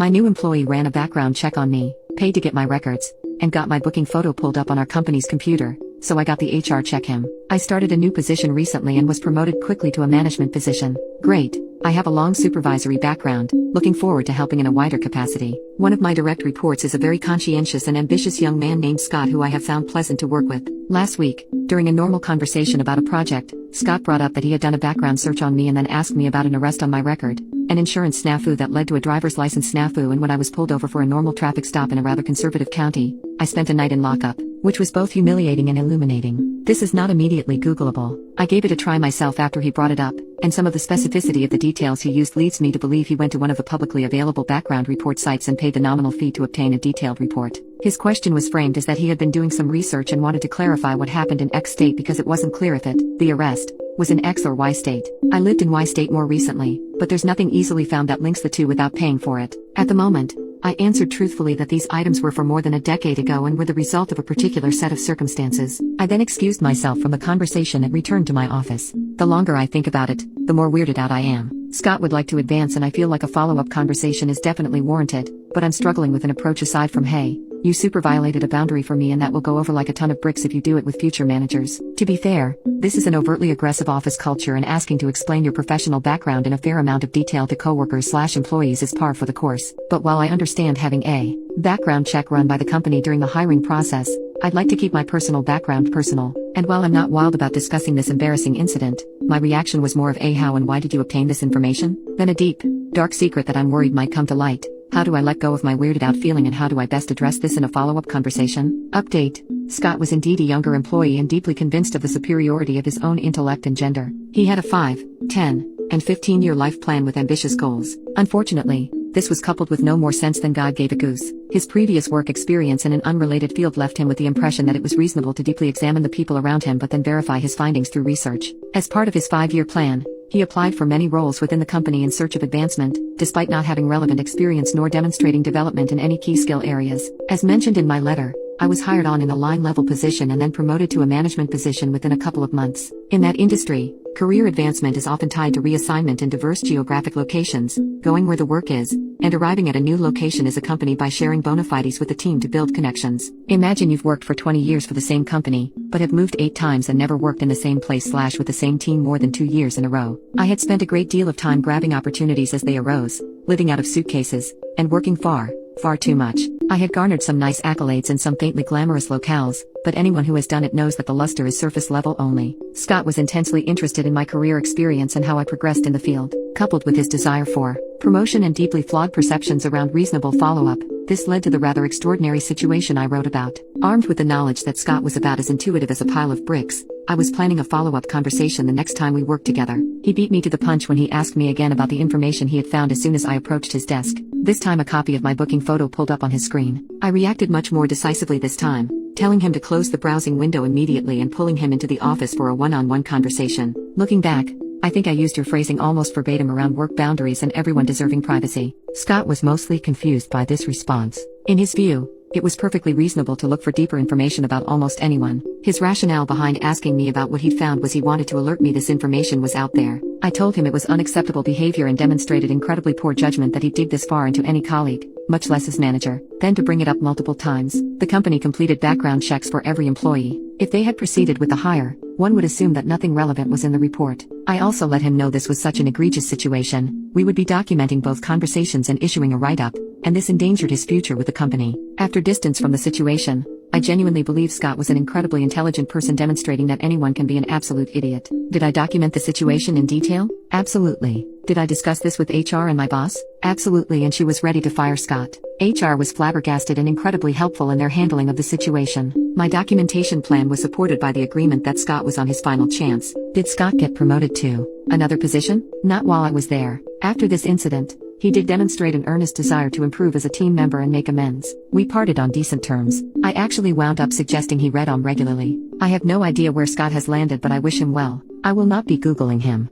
My new employee ran a background check on me, paid to get my records, and got my booking photo pulled up on our company's computer, so I got the HR check him. I started a new position recently and was promoted quickly to a management position. Great. I have a long supervisory background, looking forward to helping in a wider capacity. One of my direct reports is a very conscientious and ambitious young man named Scott who I have found pleasant to work with. Last week, during a normal conversation about a project, Scott brought up that he had done a background search on me and then asked me about an arrest on my record, an insurance snafu that led to a driver's license snafu, and when I was pulled over for a normal traffic stop in a rather conservative county, I spent a night in lockup, which was both humiliating and illuminating. This is not immediately Googleable. I gave it a try myself after he brought it up, and some of the specificity of the details he used leads me to believe he went to one of the publicly available background report sites and paid the nominal fee to obtain a detailed report. His question was framed as that he had been doing some research and wanted to clarify what happened in X state because it wasn't clear if the arrest, was in X or Y state. I lived in Y state more recently, but there's nothing easily found that links the two without paying for it. At the moment, I answered truthfully that these items were for more than a decade ago and were the result of a particular set of circumstances. I then excused myself from the conversation and returned to my office. The longer I think about it, the more weirded out I am. Scott would like to advance and I feel like a follow-up conversation is definitely warranted, but I'm struggling with an approach aside from hey, you super violated a boundary for me and that will go over like a ton of bricks if you do it with future managers. To be fair, this is an overtly aggressive office culture and asking to explain your professional background in a fair amount of detail to coworkers/employees is par for the course. But while I understand having a background check run by the company during the hiring process, I'd like to keep my personal background personal. And while I'm not wild about discussing this embarrassing incident, my reaction was more of a how and why did you obtain this information, than a deep, dark secret that I'm worried might come to light. How do I let go of my weirded out feeling and how do I best address this in a follow-up conversation? Update. Scott was indeed a younger employee and deeply convinced of the superiority of his own intellect and gender. He had a 5, 10, and 15-year life plan with ambitious goals. Unfortunately, this was coupled with no more sense than God gave a goose. His previous work experience in an unrelated field left him with the impression that it was reasonable to deeply examine the people around him but then verify his findings through research. As part of his 5-year plan, he applied for many roles within the company in search of advancement, despite not having relevant experience nor demonstrating development in any key skill areas. As mentioned in my letter, I was hired on in a line-level position and then promoted to a management position within a couple of months. In that industry, career advancement is often tied to reassignment in diverse geographic locations, going where the work is, and arriving at a new location is accompanied by sharing bona fides with the team to build connections. Imagine you've worked for 20 years for the same company, but have moved 8 times and never worked in the same place/with the same team more than 2 years in a row. I had spent a great deal of time grabbing opportunities as they arose, living out of suitcases, and working far too much. I had garnered some nice accolades in some faintly glamorous locales, but anyone who has done it knows that the luster is surface level only. Scott was intensely interested in my career experience and how I progressed in the field. Coupled with his desire for promotion and deeply flawed perceptions around reasonable follow-up, this led to the rather extraordinary situation I wrote about. Armed with the knowledge that Scott was about as intuitive as a pile of bricks, I was planning a follow-up conversation the next time we worked together. He beat me to the punch when he asked me again about the information he had found as soon as I approached his desk. This time a copy of my booking photo pulled up on his screen. I reacted much more decisively this time, telling him to close the browsing window immediately and pulling him into the office for a one-on-one conversation. Looking back, I think I used your phrasing almost verbatim around work boundaries and everyone deserving privacy. Scott was mostly confused by this response. In his view, it was perfectly reasonable to look for deeper information about almost anyone. His rationale behind asking me about what he'd found was he wanted to alert me this information was out there. I told him it was unacceptable behavior and demonstrated incredibly poor judgment that he'd dig this far into any colleague, much less his manager. Then to bring it up multiple times, the company completed background checks for every employee. If they had proceeded with the hire, one would assume that nothing relevant was in the report. I also let him know this was such an egregious situation, we would be documenting both conversations and issuing a write-up, and this endangered his future with the company. After distance from the situation, I genuinely believe Scott was an incredibly intelligent person demonstrating that anyone can be an absolute idiot. Did I document the situation in detail? Absolutely. Did I discuss this with HR and my boss? Absolutely, and she was ready to fire Scott. HR was flabbergasted and incredibly helpful in their handling of the situation. My documentation plan was supported by the agreement that Scott was on his final chance. Did Scott get promoted to another position? Not while I was there. After this incident, he did demonstrate an earnest desire to improve as a team member and make amends. We parted on decent terms. I actually wound up suggesting he read regularly. I have no idea where Scott has landed, but I wish him well. I will not be Googling him.